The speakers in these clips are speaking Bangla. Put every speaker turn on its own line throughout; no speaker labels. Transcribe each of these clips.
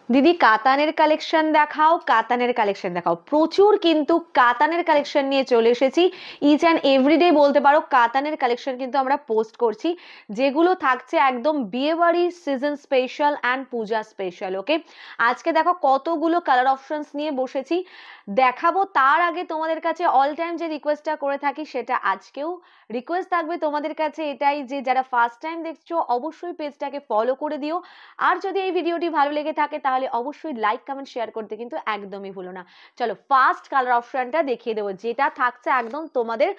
দিদি কাতানের কালেকশন দেখাও, কাতানের কালেকশন দেখাও। প্রচুর কিন্তু কাতানের কালেকশন নিয়ে চলে এসেছি। ইচ অ্যান্ড এভরিডে বলতে পারো কাতানের কালেকশন কিন্তু আমরা পোস্ট করছি, যেগুলো থাকছে একদম বিয়েবাড়ি season special and puja special. Okay, আজকে দেখো কতগুলো কালার অপশনস নিয়ে বসেছি, দেখাবো। তার আগে তোমাদের কাছে অল টাইম যে রিকোয়েস্টটা করে থাকি, সেটা আজকেও রিকোয়েস্ট থাকবে তোমাদের কাছে এটাই, যে যারা ফার্স্ট টাইম দেখছো অবশ্যই পেজটাকে ফলো করে দিও। আর যদি এই ভিডিওটি ভালো লেগে থাকে তাহলে অবশ্যই লাইক কমেন্ট শেয়ার করতে কিন্তু একদমই ভুলো না। চলো ফার্স্ট কালার অপশনটা দেখিয়ে দেবো, যেটা থাকছে একদম তোমাদের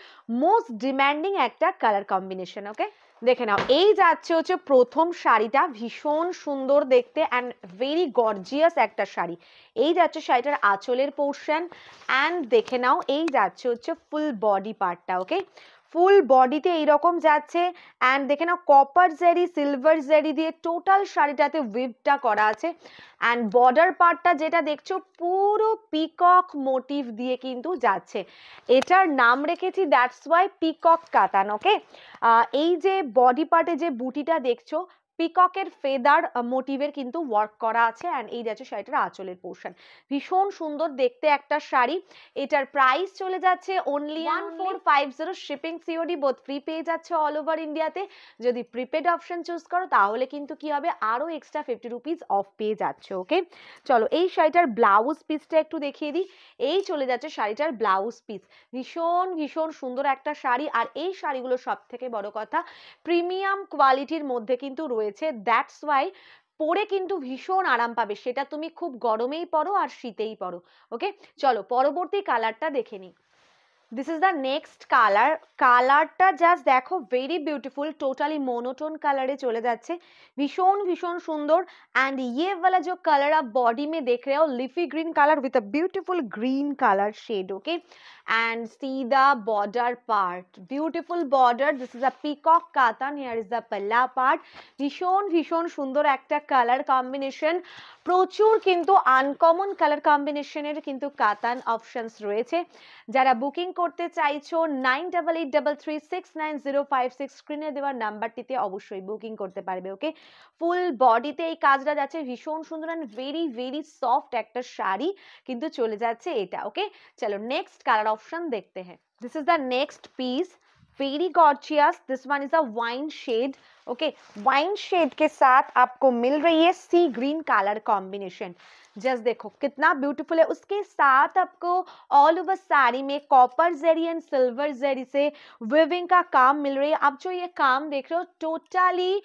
মোস্ট ডিমান্ডিং একটা কালার কম্বিনেশন। ওকে, দেখে নাও। এই যাচ্ছে হচ্ছে প্রথম শাড়িটা, ভীষণ সুন্দর দেখতে অ্যান্ড ভেরি গর্জিয়াস একটা শাড়ি। এই যাচ্ছে শাড়িটার আঁচলের পোর্শন অ্যান্ড দেখে নাও এই যাচ্ছে হচ্ছে ফুল বডি পার্টটা। ওকে, ফুল বডিতে এইরকম যাচ্ছে অ্যান্ড দেখে নাও কপার জারি সিলভার জারি দিয়ে টোটাল শাড়িটাতে উইভটা করা আছে। অ্যান্ড বর্ডার পার্টটা যেটা দেখছো পুরো পিকক মোটিভ দিয়ে কিন্তু যাচ্ছে। এটার নাম রেখেছি দ্যাটস ওয়াই পিকক কাতান। ওকে, এই যে বডি পার্টে যে বুটিটা দেখছো পিককের ফেদার মোটিভের কিন্তু ওয়ার্ক করা আছে। অ্যান্ড এই যাচ্ছে শাড়িটার আঁচলের পোর্শন, ভীষণ সুন্দর দেখতে একটা শাড়ি। এটার প্রাইস চলে যাচ্ছে only 1450, shipping COD both free পেয়ে যাচ্ছে অল ওভার ইন্ডিয়াতে। যদি প্রিপেড অপশন চুজ করো তাহলে কিন্তু কি হবে, আরো এক্সট্রা 50 রুপিস অফ পেয়ে যাচ্ছে। ওকে, চলো এই শাড়িটার ব্লাউজ পিসটা একটু দেখিয়ে দিই। এই চলে যাচ্ছে শাড়িটার ব্লাউজ পিস, ভীষণ ভীষণ সুন্দর একটা শাড়ি। আর এই শাড়িগুলো সব থেকে বড় কথা প্রিমিয়াম কোয়ালিটির মধ্যে কিন্তু রয়েছে, দ্যাটস ওয়াই পরে কিন্তু ভীষণ আরাম পাবে, সেটা তুমি খুব গরমেই পরো আর শীতেই পরো। ওকে, চলো পরবর্তী কালারটা দেখে নিই। This is the next colour. কালারটা জাস্ট দেখো, ভেরি বিউটিফুল, টোটালি मोनोटोन কালারে চলে যাচ্ছে, ভীষণ ভীষণ সুন্দর। एंड ये वाला जो कलर आप बॉडी में देख रहे हो leafy green colour with a beautiful green colour shade. Okay, and see the border part, beautiful border, this is a peacock katan, here is the पल्ला पार्ट। ভীষণ ভীষণ সুন্দর একটা কালার কম্বিনেশন, প্রচুর কিন্তু আনকমন কালার কম্বিনেশনের কিন্তু কাতান অপশনস রয়েছে। যারা বুকিং করতে চাইছো 9883369056 স্ক্রিনে দেওয়ার নাম্বারটিতে অবশ্যই বুকিং করতে পারবে। ওকে, ফুল বডিতে এই কাজটা যাচ্ছে, ভীষণ সুন্দর অ্যান্ড ভেরি ভেরি সফট একটা শাড়ি কিন্তু চলে যাচ্ছে এটা। ওকে, চলো নেক্সট কালার ऑप्शन देखते हैं। This is the next piece, very gorgeous, this one is a wine shade. Okay, wine shade के साथ आपको मिल रही है sea green colour combination. Just देखो कितना ब्यूटीफुल है, उसके साथ आपको ऑल ओवर साड़ी में कॉपर जरी एंड सिल्वर जरी से विविंग का काम मिल रही है। अब जो ये काम देख रहे हो टोटली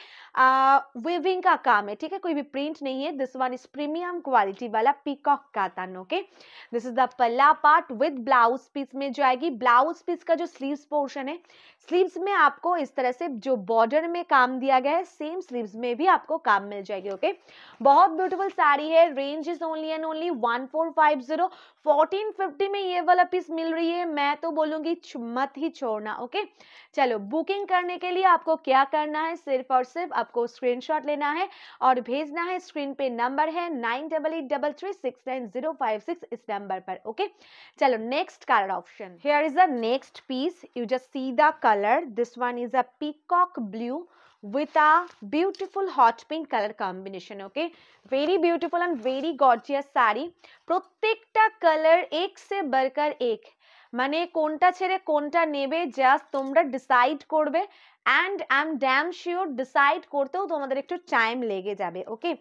विविंग का काम है, ठीक है, कोई भी प्रिंट नहीं है। This one is premium quality वाला peacock katan. Okay, this is the पल्ला पार्ट विद ब्लाउज पीस में जो आएगी। ब्लाउज पीस का जो स्लीव्स पोर्शन है, स्लीव्स में आपको इस तरह से जो बॉर्डर में काम दिया गया है, सेम स्लीव्स में भी आपको काम मिल जाएगी। ओके, बहुत ब्यूटीफुल साड़ी है, range is only and only 1450। 1450 में ये वाला पीस मिल रही है, मैं तो बोलूंगी मत ही छोड़ना। ओके, चलो बुकिंग करने के लिए आपको क्या करना है, सिर्फ और सिर्फ आपको स्क्रीनशॉट लेना है और भेजना है। स्क्रीन पे नंबर है 9883369056 इस नंबर पर। ओके, चलो next colour option, here is the next piece, you just see the colour, this one is a peacock blue with a beautiful hot pink color combination। okay, very beautiful and very gorgeous sari, প্রত্যেকটা কালার এক সে बढ़कर এক, মানে কোনটা ছেড়ে কোনটা নেবে জাস্ট তোমরা ডিসাইড করবে। And I am damn sure decide করতেও তোমাদের একটু টাইম লেগে যাবে। ওকে,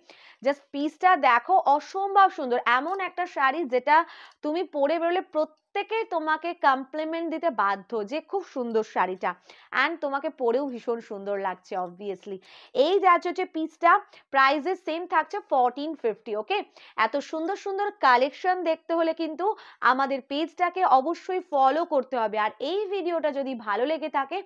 জাস্ট পিসটা দেখো, অসম্ভব সুন্দর, এমন একটা শাড়ি যেটা তুমি পরে বেরোলে প্রত্যেকে তোমাকে কমপ্লিমেন্ট দিতে বাধ্য যে খুব সুন্দর শাড়িটা, অ্যান্ড তোমাকে পরেও ভীষণ সুন্দর লাগছে অবভিয়াসলি। এই যাচ্ছে হচ্ছে পিসটা, প্রাইসের সেম থাকছে 1450। ওকে, এত সুন্দর সুন্দর কালেকশন দেখতে হলে কিন্তু আমাদের পেজটাকে অবশ্যই ফলো করতে হবে। আর এই ভিডিওটা যদি ভালো লেগে থাকে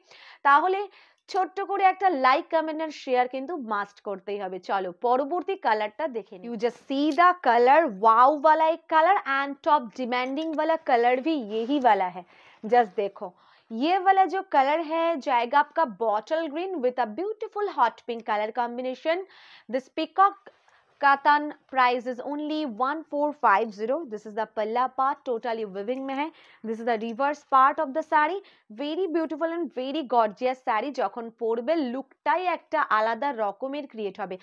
তাহলে ছোট্ট করে একটা লাইক কমেন্ট আর শেয়ার কিন্তু মাস্ট করতেই হবে। চলো পরবর্তী কালারটা দেখে নিই। You just see the colour, wow वाला एक कलर एंड टॉप डिमांडिंग वाला कलर भी यही वाला है। जस्ट देखो ये वाला जो कलर है जाएगा आपका bottle green with a beautiful hot pink colour combination. This peacock katan price is only 1450. This is the पल्ला पार्ट, टोटली विविंग में है. This is the reverse part of the sari. Very beautiful and very gorgeous sari. যখন পরবে লুকটাই একটা আলাদা রকমের ক্রিয়েট হবে.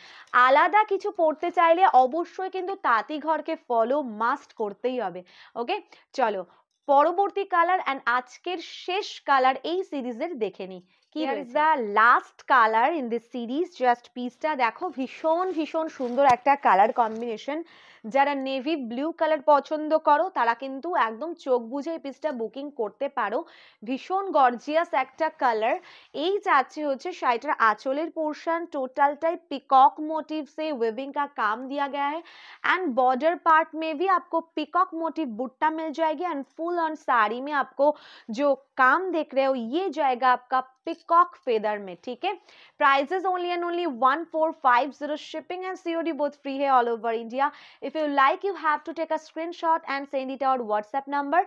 আলাদা কিছু পরতে চাইলে অবশ্যই কিন্তু তাঁতি ঘরকে ফলো মাস্ট করতেই হবে. ওকে, চলো পরবর্তী কালার অ্যান্ড আজকের শেষ কালার এই সিরিজের দেখে নিই কি রয়েছে. The last colour in this series. Just পিসটা দেখো, ভীষণ ভীষণ সুন্দর একটা কালার কম্বিনেশন. যারা নেভি ব্লু কালার পছন্দ করো তারা কিন্তু একদম চোখ বুঝে এই পিসটা বুকিং করতে পারো. ভীষণ গর্জিয়াস একটা কালার. এই যাচ্ছে হচ্ছে শাড়িটার আঁচলের পোর্শন, टोटलटाई पिकॉक मोटिव से वेविंग का काम दिया गया है. एंड बॉर्डर पार्ट में भी आपको पिकॉक मोटिव बुट्टा मिल जाएगी. एंड फुल ऑन साड़ी में आपको जो काम देख रहे हो ये जाएगा आपका पिकॉक फेदर में. ठीक है, prices only and only 1450. Shipping and COD both free है all over India. If you like you have to take a screenshot and send it out WhatsApp number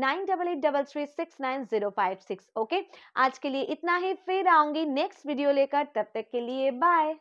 9883369056. Okay, आज के लिए इतना ही. फिर आऊंगी नेक्स्ट वीडियो लेकर, तब तक के लिए बाय.